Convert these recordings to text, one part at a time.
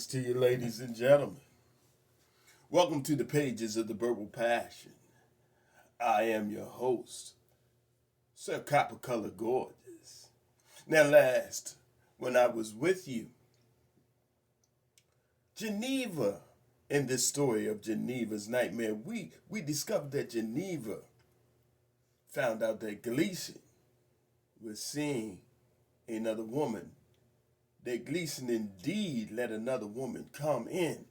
Greetings to you, ladies and gentlemen. Welcome to the pages of the Verbal Passion. I am your host, Sir Copper Color Gorgeous. Now, last, when I was with you, Jineavah, in this story of Jineavah's nightmare, we discovered that Jineavah found out that Gleason was seeing another woman, that Gleason indeed let another woman come in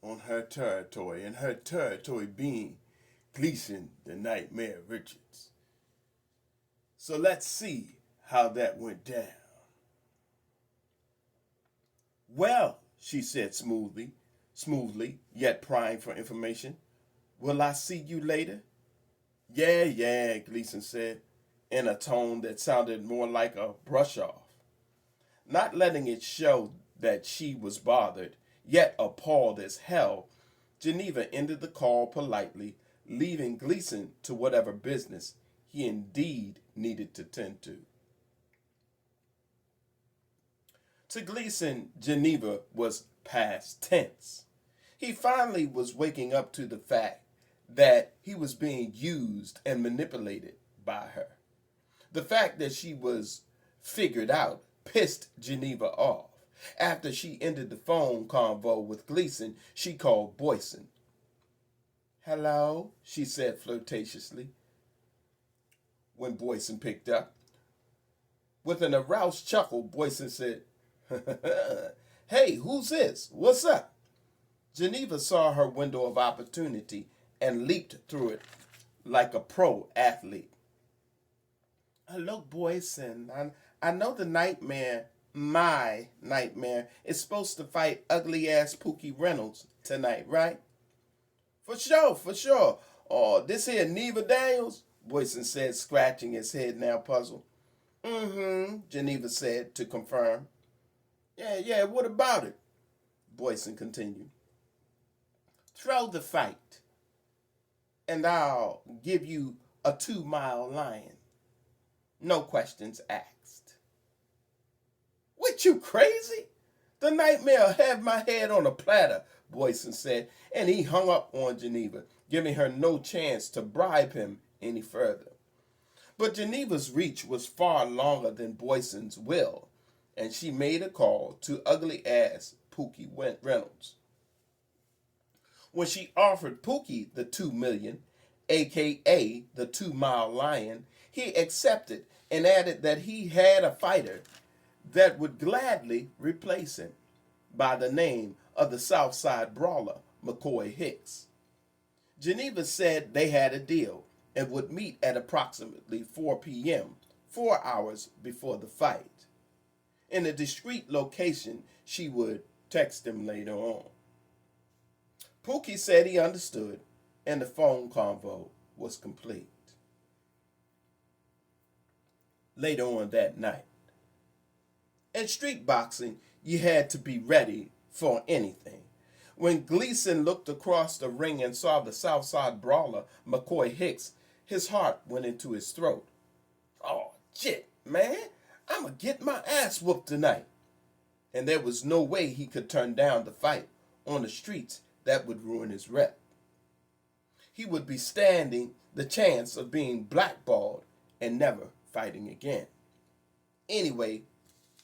on her territory, and her territory being Gleason the Nightmare Richards. So let's see how that went down. Well, she said smoothly, yet prying for information. Will I see you later? Yeah, Gleason said, in a tone that sounded more like a brush off. Not letting it show that she was bothered, yet appalled as hell, Jineavah ended the call politely, leaving Gleason to whatever business he indeed needed to tend to. To Gleason, Jineavah was past tense. He finally was waking up to the fact that he was being used and manipulated by her. The fact that she was figured out pissed Jineavah off. After she ended the phone convo with Gleason, she called Boyson. Hello, she said flirtatiously when Boyson picked up. With an aroused chuckle, Boyson said, Hey, who's this? What's up? Jineavah saw her window of opportunity and leaped through it like a pro athlete. Look, Boyson, I know the nightmare, my nightmare, is supposed to fight ugly-ass Pookie Reynolds tonight, right? For sure. Oh, this here Neva Daniels? Boyson said, scratching his head now puzzled. Jineavah said to confirm. Yeah, what about it? Boyson continued. Throw the fight, and I'll give you a 2-mile lion. No questions asked. What, you crazy? The nightmare have my head on a platter, Boyson said, and he hung up on Jineavah, giving her no chance to bribe him any further. But Jineavah's reach was far longer than Boyson's will, and she made a call to ugly-ass Pookie Reynolds. When she offered Pookie the $2 million, a.k.a. the 2-mile lion, he accepted and added that he had a fighter that would gladly replace him by the name of the Southside Brawler, McCoy Hicks. Jineavah said they had a deal and would meet at approximately 4 p.m., 4 hours before the fight. In a discreet location, she would text him later on. Pookie said he understood, and the phone convo was complete. Later on that night. In street boxing, you had to be ready for anything. When Gleason looked across the ring and saw the Southside Brawler, McCoy Hicks, his heart went into his throat. Oh, shit, man, I'ma get my ass whooped tonight. And there was no way he could turn down the fight on the streets. That would ruin his rep. He would be standing the chance of being blackballed and never fighting again. Anyway,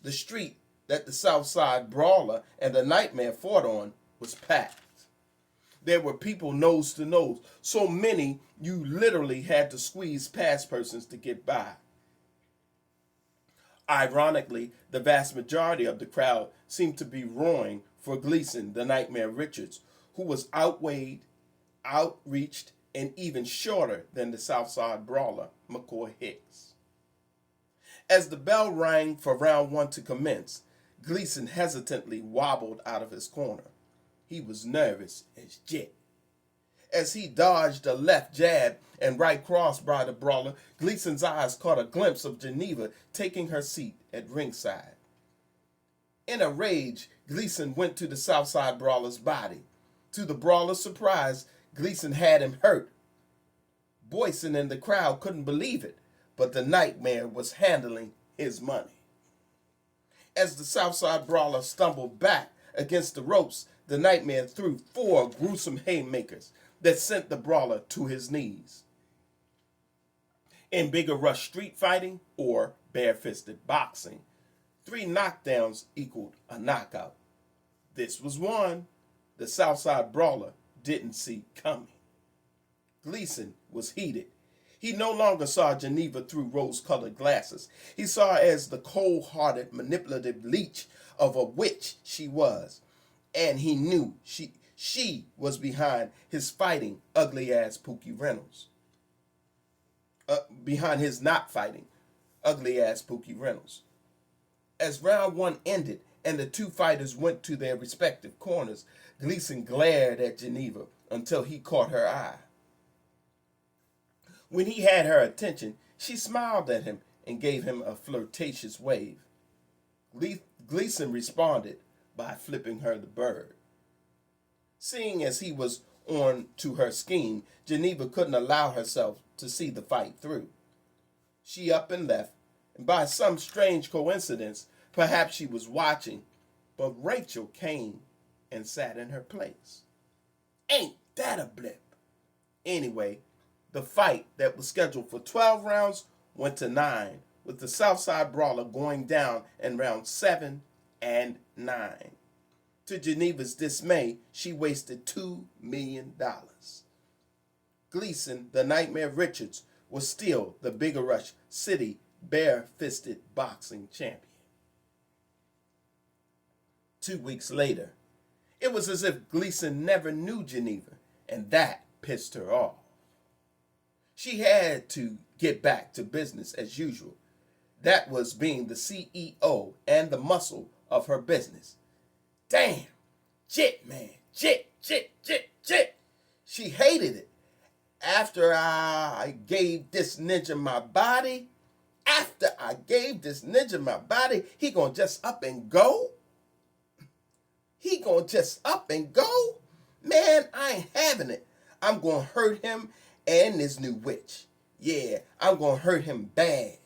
the street that the Southside Brawler and the Nightmare fought on was packed. There were people nose to nose, so many you literally had to squeeze past persons to get by. Ironically, the vast majority of the crowd seemed to be roaring for Gleason, the Nightmare Richards, who was outweighed, outreached, and even shorter than the Southside Brawler, McCoy Hicks. As the bell rang for round 1 to commence, Gleason hesitantly wobbled out of his corner. He was nervous as shit. As he dodged a left jab and right cross by the brawler, Gleason's eyes caught a glimpse of Jineavah taking her seat at ringside. In a rage, Gleason went to the Southside Brawler's body. To the brawler's surprise, Gleason had him hurt. Boyson and the crowd couldn't believe it, but the Nightmare was handling his money. As the Southside Brawler stumbled back Against the ropes, the Nightmare threw 4 gruesome haymakers that sent the brawler to his knees. In bigger rush street fighting or bare-fisted boxing, 3 knockdowns equaled a knockout. This was one the Southside brawler didn't see coming. Gleason was heated. He no longer saw Jineavah through rose-colored glasses. He saw her as the cold-hearted, manipulative leech of a witch she was. And he knew she was behind his fighting ugly-ass Pookie Reynolds. Behind his not fighting ugly-ass Pookie Reynolds. As round 1 ended and the 2 fighters went to their respective corners, Gleason glared at Jineavah until he caught her eye. When he had her attention, she smiled at him and gave him a flirtatious wave. Gleason responded by flipping her the bird. Seeing as he was on to her scheme, Jineavah couldn't allow herself to see the fight through. She up and left, and by some strange coincidence, perhaps she was watching, but Rachel came and sat in her place. Ain't that a blip? Anyway, the fight that was scheduled for 12 rounds went to 9, with the Southside brawler going down in rounds 7 and 9. To Jineavah's dismay, she wasted $2 million. Gleason, the Nightmare Richards, was still the Bigger Rush City bare-fisted boxing champion. 2 weeks later, it was as if Gleason never knew Jineavah, and that pissed her off. She had to get back to business as usual. That was being the CEO and the muscle of her business. Damn, jit, man, jit. She hated it. After I gave this ninja my body, he gonna just up and go? Man, I ain't having it. I'm gonna hurt him and this new witch. Yeah, I'm gonna hurt him bad.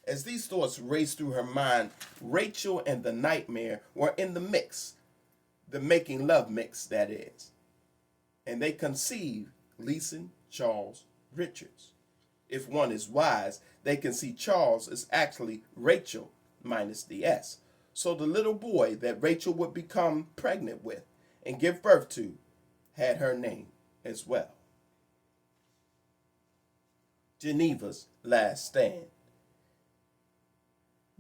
As these thoughts raced through her mind, Rachel and the Nightmare were in the mix. The making love mix, that is. And they conceived Gleason Charles Richards. If one is wise, they can see Charles is actually Rachel minus the S. So the little boy that Rachel would become pregnant with and give birth to had her name as well. Jineavah's Last Stand.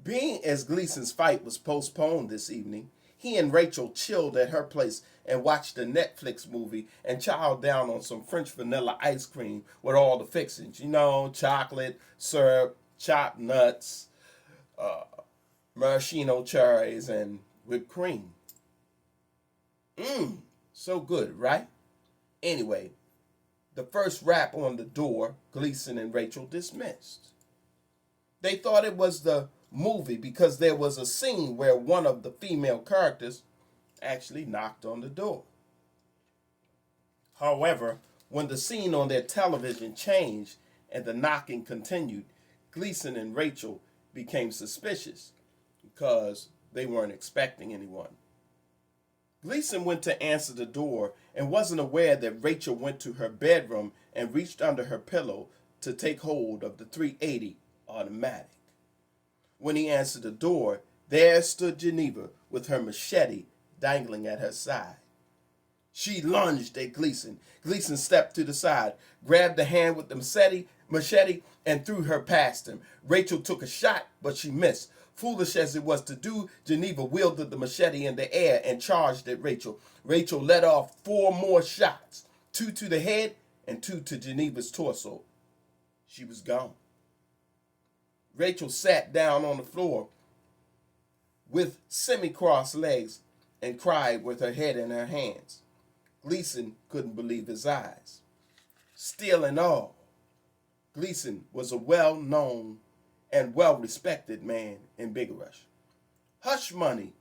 Being as Gleason's fight was postponed this evening, he and Rachel chilled at her place and watched a Netflix movie and chowed down on some French vanilla ice cream with all the fixings. You know, chocolate, syrup, chopped nuts, maraschino cherries, and whipped cream. So good, right? Anyway, the first rap on the door, Gleason and Rachel dismissed. They thought it was the movie because there was a scene where one of the female characters actually knocked on the door. However, when the scene on their television changed and the knocking continued, Gleason and Rachel became suspicious because they weren't expecting anyone. Gleason went to answer the door and wasn't aware that Rachel went to her bedroom and reached under her pillow to take hold of the .380 automatic. When he answered the door, there stood Jineavah with her machete dangling at her side. She lunged at Gleason. Gleason stepped to the side, grabbed the hand with the machete, and threw her past him. Rachel took a shot, but she missed. Foolish as it was to do, Jineavah wielded the machete in the air and charged at Rachel. Rachel let off 4 more shots, 2 to the head and 2 to Jineavah's torso. She was gone. Rachel sat down on the floor with semi-crossed legs and cried with her head in her hands. Gleason couldn't believe his eyes. Still and all, Gleason was a well-known and well-respected man in Big Rush. Hush money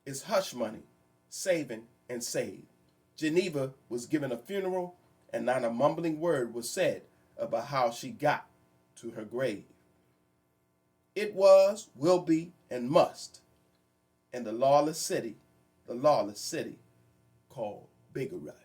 is hush money, saving and saved. Jineavah was given a funeral, and not a mumbling word was said about how she got to her grave. It was, will be, and must, in the lawless city the lawless city called Bigger Rush.